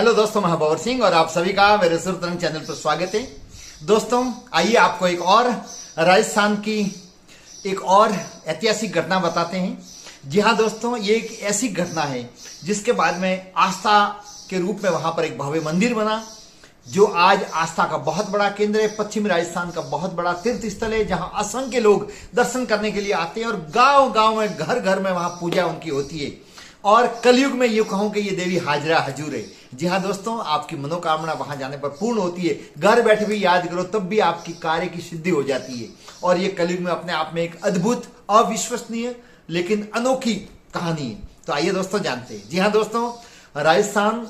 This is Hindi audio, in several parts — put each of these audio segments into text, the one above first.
हेलो दोस्तों, मैं भवर सिंह और आप सभी का मेरे सुर तरंग चैनल पर स्वागत है। दोस्तों आइए आपको एक और राजस्थान की एक और ऐतिहासिक घटना बताते हैं। जी हाँ दोस्तों, ये एक ऐसी घटना है जिसके बाद में आस्था के रूप में वहां पर एक भव्य मंदिर बना, जो आज आस्था का बहुत बड़ा केंद्र है। पश्चिमी राजस्थान का बहुत बड़ा तीर्थ स्थल है, जहां असंख्य लोग दर्शन करने के लिए आते हैं और गांव गांव में घर घर में वहां पूजा उनकी होती है। और कलयुग में यूं कहूं कि ये देवी हाजरा हजूर है। जी हाँ दोस्तों, आपकी मनोकामना वहां जाने पर पूर्ण होती है। घर बैठे भी याद करो तब भी आपकी कार्य की सिद्धि हो जाती है। और ये कलयुग में अपने आप में एक अद्भुत, अविश्वसनीय लेकिन अनोखी कहानी है। तो आइए दोस्तों जानते हैं। जी हाँ दोस्तों, राजस्थान,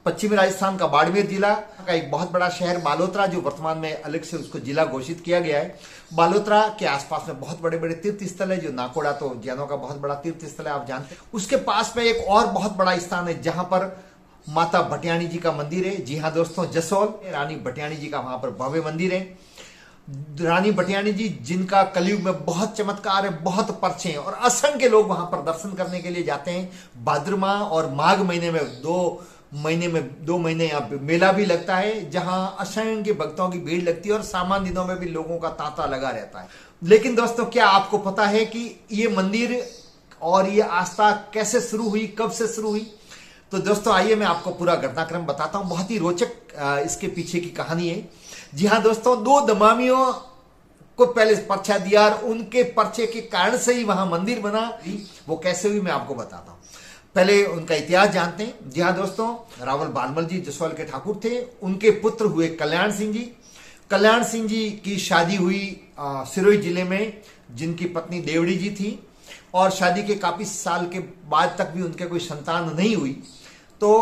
पश्चिमी राजस्थान का बाड़मेर जिला का एक बहुत बड़ा शहर बालोतरा, जो वर्तमान में अलग से उसको जिला घोषित किया गया है। बालोतरा के आसपास में बहुत बड़े बड़े तीर्थ स्थल है, जो नाकोड़ा तो जैनों का बहुत बड़ा तीर्थ स्थल है, आप जानते हैं। उसके पास में एक और बहुत बड़ा स्थान है जहां पर माता भटियाणी जी का मंदिर है। जी हाँ दोस्तों, जसोल रानी भटियाणी जी का वहां पर भव्य मंदिर है। रानी भटियाणी जी, जिनका कलयुग में बहुत चमत्कार है, बहुत पर्चे हैं और असंख्य लोग वहां पर दर्शन करने के लिए जाते हैं। भाद्र माह और माघ महीने में दो महीने यहाँ पे मेला भी लगता है, जहां असंख्य भक्तों की भीड़ लगती है और सामान्य दिनों में भी लोगों का तांता लगा रहता है। लेकिन दोस्तों, क्या आपको पता है कि ये मंदिर और ये आस्था कैसे शुरू हुई, कब से शुरू हुई? तो दोस्तों आइए मैं आपको पूरा घटनाक्रम बताता हूं। बहुत ही रोचक इसके पीछे की कहानी है। जी हाँ दोस्तों, दो दमामियों को पहले पर्चा दिया और उनके पर्चे के कारण से ही वहां मंदिर बना। वो कैसे हुई मैं आपको बताता हूं। पहले उनका इतिहास जानते हैं। जी हाँ दोस्तों, रावल बालमल जी जसवाल के ठाकुर थे। उनके पुत्र हुए कल्याण सिंह जी। कल्याण सिंह जी की शादी हुई सिरोही जिले में, जिनकी पत्नी देवड़ी जी थी। और शादी के काफी साल के बाद तक भी उनके कोई संतान नहीं हुई। तो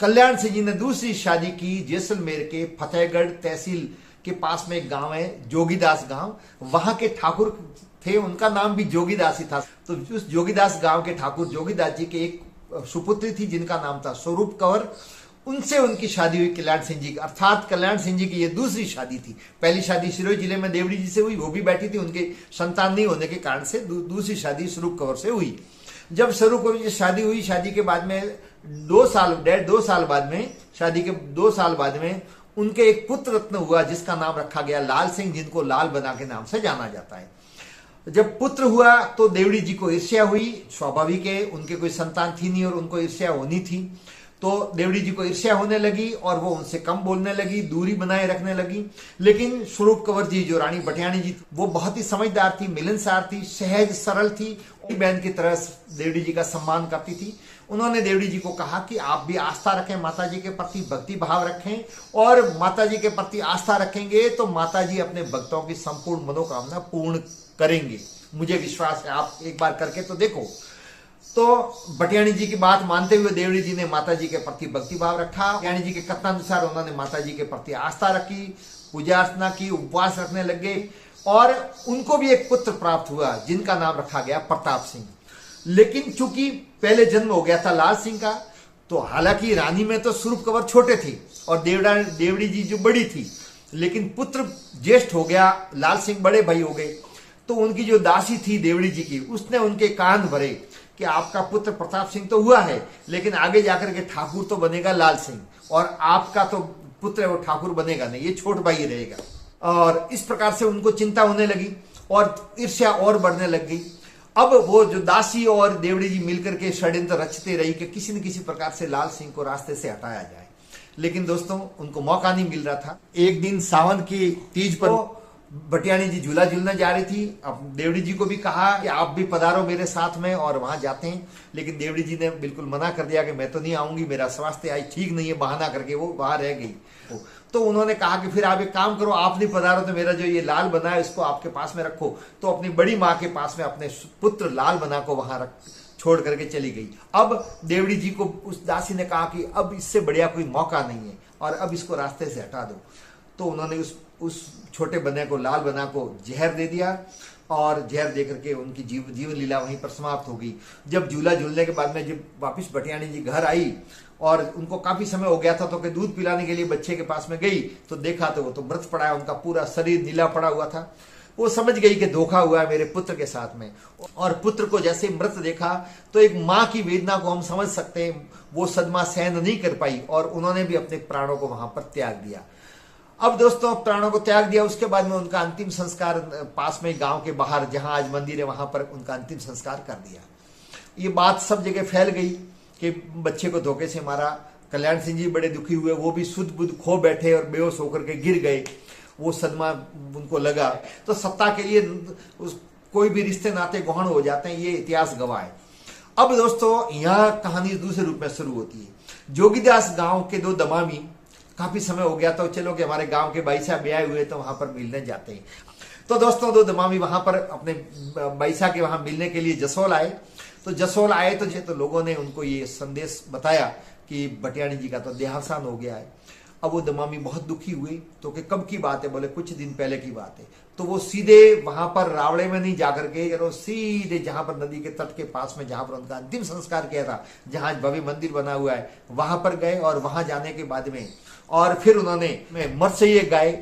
कल्याण सिंह जी ने दूसरी शादी की जैसलमेर के फतेहगढ़ तहसील के पास में एक गांव है, जोगीदास गांव। वहां के ठाकुर थे, उनका नाम भी जोगीदास ही था। तो उस जोगीदास गांव के ठाकुर जोगीदास जी के एक सुपुत्री थी जिनका नाम था स्वरूप कंवर। उनसे उनकी शादी हुई कल्याण सिंह जी, अर्थात कल्याण सिंह जी की ये दूसरी शादी थी। पहली शादी सिरोही जिले में देवड़ी जी से हुई, वो भी बैठी थी, उनके संतान नहीं होने के कारण से दूसरी शादी स्वरूप कंवर से हुई। जब स्वरूप कंवर की शादी हुई, शादी के बाद में 2 साल बाद में, शादी के 2 साल बाद में उनके एक पुत्र रत्न हुआ, जिसका नाम रखा गया लाल सिंह, जिनको लाल बना के नाम से जाना जाता है। जब पुत्र हुआ तो देवड़ी जी को ईर्ष्या हुई, स्वाभाविक है, उनके कोई संतान थी नहीं और उनको ईर्ष्या होनी थी। तो देवड़ी जी को ईर्ष्या होने लगी और वो उनसे कम बोलने लगी, दूरी बनाए रखने लगी। लेकिन स्वरूप कंवर जी, जो रानी भटियाणी जी, वो बहुत ही समझदार थी, मिलनसार थी, सहज सरल थी, बहन की तरह देवड़ी जी का सम्मान करती थी। उन्होंने देवड़ी जी को कहा कि आप भी आस्था रखें, माता जी के प्रति भक्ति भाव रखें, और माता जी के प्रति आस्था रखेंगे तो माता जी अपने भक्तों की संपूर्ण मनोकामना पूर्ण करेंगे। मुझे विश्वास है, आप एक बार करके तो देखो। तो भटियाणी जी की बात मानते हुए देवड़ी जी ने माता जी के प्रति भक्ति भाव रखा। भटियाणी जी के कथनानुसार उन्होंने माता जी के प्रति आस्था रखी, पूजा अर्चना की, उपवास रखने लग गए और उनको भी एक पुत्र प्राप्त हुआ, जिनका नाम रखा गया प्रताप सिंह। लेकिन चूंकि पहले जन्म हो गया था लाल सिंह का, तो हालांकि रानी में तो स्वरूप कंवर छोटे थे और देवड़ी जी जो बड़ी थी, लेकिन पुत्र ज्येष्ठ हो गया, लाल सिंह बड़े भाई हो गए। तो उनकी जो दासी थी देवड़ी जी की, उसने उनके कान भरे कि आपका पुत्र प्रताप सिंह तो हुआ है, लेकिन आगे जाकर के ठाकुर तो बनेगा लाल सिंह, और आपका तो पुत्र है वो ठाकुर बनेगा नहीं, ये छोट भाई रहेगा। और इस प्रकार से उनको चिंता होने लगी और ईर्ष्या और बढ़ने लग गई। अब वो जो दासी और देवड़ी जी मिलकर के षड्यंत्र रचते रही कि किसी न किसी प्रकार से लाल सिंह को रास्ते से हटाया जाए। लेकिन दोस्तों उनको मौका नहीं मिल रहा था। एक दिन सावन की तीज पर भटियाणी जी झूला झूलने जा रही थी। अब देवड़ी जी को भी कहा कि आप भी पधारो मेरे साथ में, और वहां जाते हैं। लेकिन देवड़ी जी ने बिल्कुल मना कर दिया कि मैं तो नहीं आऊंगी, मेरा स्वास्थ्य आज ठीक नहीं है, बहाना करके वो वहां रह गई। तो उन्होंने कहा कि फिर आप एक काम करो, आप नहीं पधारो तो मेरा जो ये लाल बना है इसको आपके पास में रखो। तो अपनी बड़ी माँ के पास में अपने पुत्र लाल बना को वहां छोड़ करके चली गई। अब देवड़ी जी को उस दासी ने कहा कि अब इससे बढ़िया कोई मौका नहीं है और अब इसको रास्ते से हटा दो। तो उन्होंने उस छोटे बना को, लाल बना को जहर दे दिया और जहर दे करके उनकी जीवन लीला वहीं पर समाप्त हो गई। जब झूला झूलने के बाद में जब वापिस भटियाणी जी घर आई और उनको काफी समय हो गया था, तो कि दूध पिलाने के लिए बच्चे के पास में गई तो देखा तो वो तो मृत पड़ा है, उनका पूरा शरीर नीला पड़ा हुआ था। वो समझ गई कि धोखा हुआ है मेरे पुत्र के साथ में, और पुत्र को जैसे मृत देखा तो एक माँ की वेदना को हम समझ सकते हैं। वो सदमा सहन नहीं कर पाई और उन्होंने भी अपने प्राणों को वहां पर त्याग दिया। अब दोस्तों प्राणों को त्याग दिया, उसके बाद में उनका अंतिम संस्कार पास में गांव के बाहर जहां आज मंदिर है वहां पर उनका अंतिम संस्कार कर दिया। ये बात सब जगह फैल गई कि बच्चे को धोखे से मारा। कल्याण सिंह जी बड़े दुखी हुए, वो भी सुध बुध खो बैठे और बेहोश होकर के गिर गए। वो सदमा उनको लगा। तो सत्ता के लिए कोई भी रिश्ते नाते गौण हो जाते हैं, ये इतिहास गवाह है। अब दोस्तों यहाँ कहानी दूसरे रूप में शुरू होती है। जोगीदास गांव के दो दमामी, काफी समय हो गया तो चलो कि हमारे गांव के भाई साहब ब्याह हुए तो वहां पर मिलने जाते हैं। तो दोस्तों दो दमामी वहां पर अपने भाई साहब के वहां मिलने के लिए जसोल आए। तो जसोल आए तो लोगों ने उनको ये संदेश बताया कि बटियाणी जी का तो देहावसान हो गया है। अब वो दमामी बहुत दुखी हुए। तो कि कब की बात है? बोले कुछ दिन पहले की बात है। तो वो सीधे वहां पर रावड़े में नहीं जाकर के, वो सीधे जहां पर नदी के तट के पास में जहां पर उनका अंतिम संस्कार किया था, जहां भव्य मंदिर बना हुआ है, वहां पर गए। और वहां जाने के बाद में और फिर उन्होंने मरसइये गाए,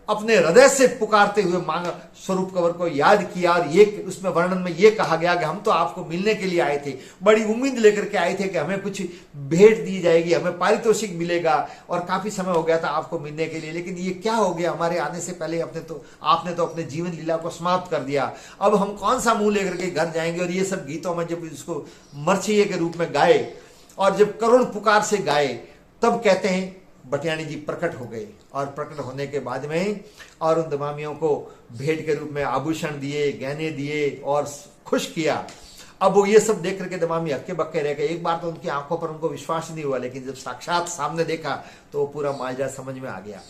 अपने हृदय से पुकारते हुए मांग स्वरूप कंवर को याद किया। और ये उसमें वर्णन में ये कहा गया कि हम तो आपको मिलने के लिए आए थे, बड़ी उम्मीद लेकर के आए थे कि हमें कुछ भेंट दी जाएगी, हमें पारितोषिक मिलेगा, और काफी समय हो गया था आपको मिलने के लिए, लेकिन ये क्या हो गया? हमारे आने से पहले आपने तो अपने जीवन लीला को समाप्त कर दिया। अब हम कौन सा मुंह लेकर के घर जाएंगे? और ये सब गीतों में जब इसको मरछिये के रूप में गाए और जब करुण पुकार से गाए, तब कहते हैं बटियाणी जी प्रकट हो गए। और प्रकट होने के बाद में और उन दमामियों को भेंट के रूप में आभूषण दिए, गहने दिए और खुश किया। अब वो ये सब देख करके दमामी हक्के बक्के रह गए। एक बार तो उनकी आंखों पर उनको विश्वास नहीं हुआ, लेकिन जब साक्षात सामने देखा तो वो पूरा माजरा समझ में आ गया।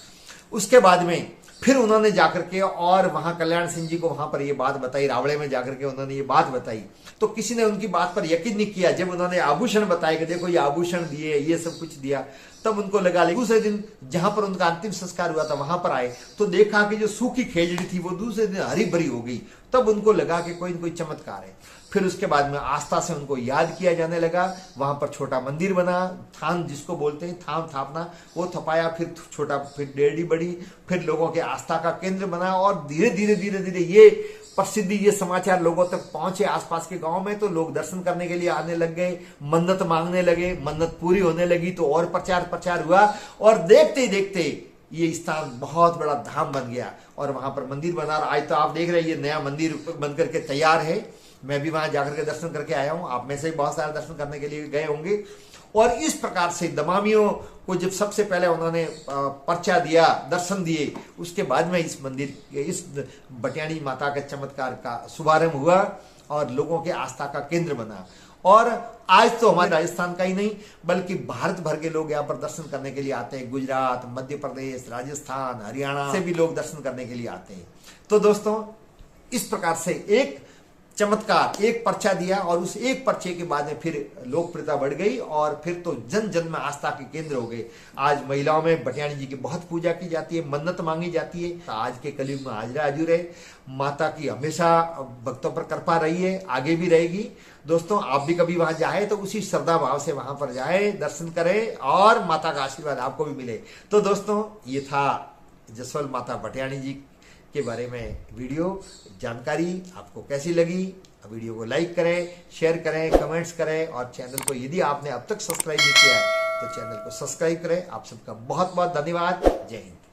उसके बाद में फिर उन्होंने जाकर के और वहां कल्याण सिंह जी को वहां पर ये बात बताई, रावड़े में जाकर के उन्होंने ये बात बताई। तो किसी ने उनकी बात पर यकीन नहीं किया। जब उन्होंने आभूषण बताए कि देखो ये आभूषण दिए, ये सब कुछ दिया, तब उनको लगा। दूसरे दिन जहां पर उनका अंतिम संस्कार हुआ था वहां पर आए तो देखा कि जो सूखी खेजड़ी थी वो दूसरे दिन हरी भरी हो गई। तब उनको लगा कि कोई न कोई चमत्कार है। फिर उसके बाद में आस्था से उनको याद किया जाने लगा। वहां पर छोटा मंदिर बना, थान जिसको बोलते हैं, थान थापना, वो थपाया। फिर छोटा, फिर डेढ़ी बढ़ी, फिर लोगों के आस्था का केंद्र बना। और धीरे धीरे धीरे धीरे ये प्रसिद्धि, ये समाचार लोगों तक पहुंचे आसपास के गांव में। तो लोग दर्शन करने के लिए आने लग गए, मन्नत मांगने लगे, मन्नत पूरी होने लगी तो और प्रचार हुआ। और देखते ही देखते ये स्थान बहुत बड़ा धाम बन गया और वहां पर मंदिर बना। आज तो आप देख रहे हैं ये नया मंदिर बनकर के तैयार है। मैं भी वहां जाकर के दर्शन करके आया हूं, आप में से भी बहुत सारे दर्शन करने के लिए गए होंगे। और इस प्रकार से दमामियों को जब सबसे पहले उन्होंने पर्चा दिया, दर्शन दिए, उसके बाद में इस मंदिर, इस बटियाणी माता के चमत्कार का शुभारंभ हुआ और लोगों के आस्था का केंद्र बना। और आज तो हमारे राजस्थान का ही नहीं बल्कि भारत भर के लोग यहाँ पर दर्शन करने के लिए आते हैं। गुजरात, मध्य प्रदेश, राजस्थान, हरियाणा से भी लोग दर्शन करने के लिए आते हैं। तो दोस्तों इस प्रकार से एक चमत्कार, एक पर्चा दिया और उस एक पर्चे के बाद में फिर लोकप्रियता बढ़ गई और फिर तो जन जन में आस्था के केंद्र हो गए। आज महिलाओं में बटियाणी जी की बहुत पूजा की जाती है, मन्नत मांगी जाती है। आज के कलयुग में हाजरा हाजुर है। माता की हमेशा भक्तों पर कृपा रही है, आगे भी रहेगी। दोस्तों आप भी कभी वहां जाए तो उसी श्रद्धा भाव से वहां पर जाए, दर्शन करें और माता का आशीर्वाद आपको भी मिले। तो दोस्तों ये था जसवल माता बटियाणी जी के बारे में वीडियो। जानकारी आपको कैसी लगी? वीडियो को लाइक करें, शेयर करें, कमेंट्स करें और चैनल को यदि आपने अब तक सब्सक्राइब नहीं किया है तो चैनल को सब्सक्राइब करें। आप सबका बहुत बहुत धन्यवाद। जय हिंद।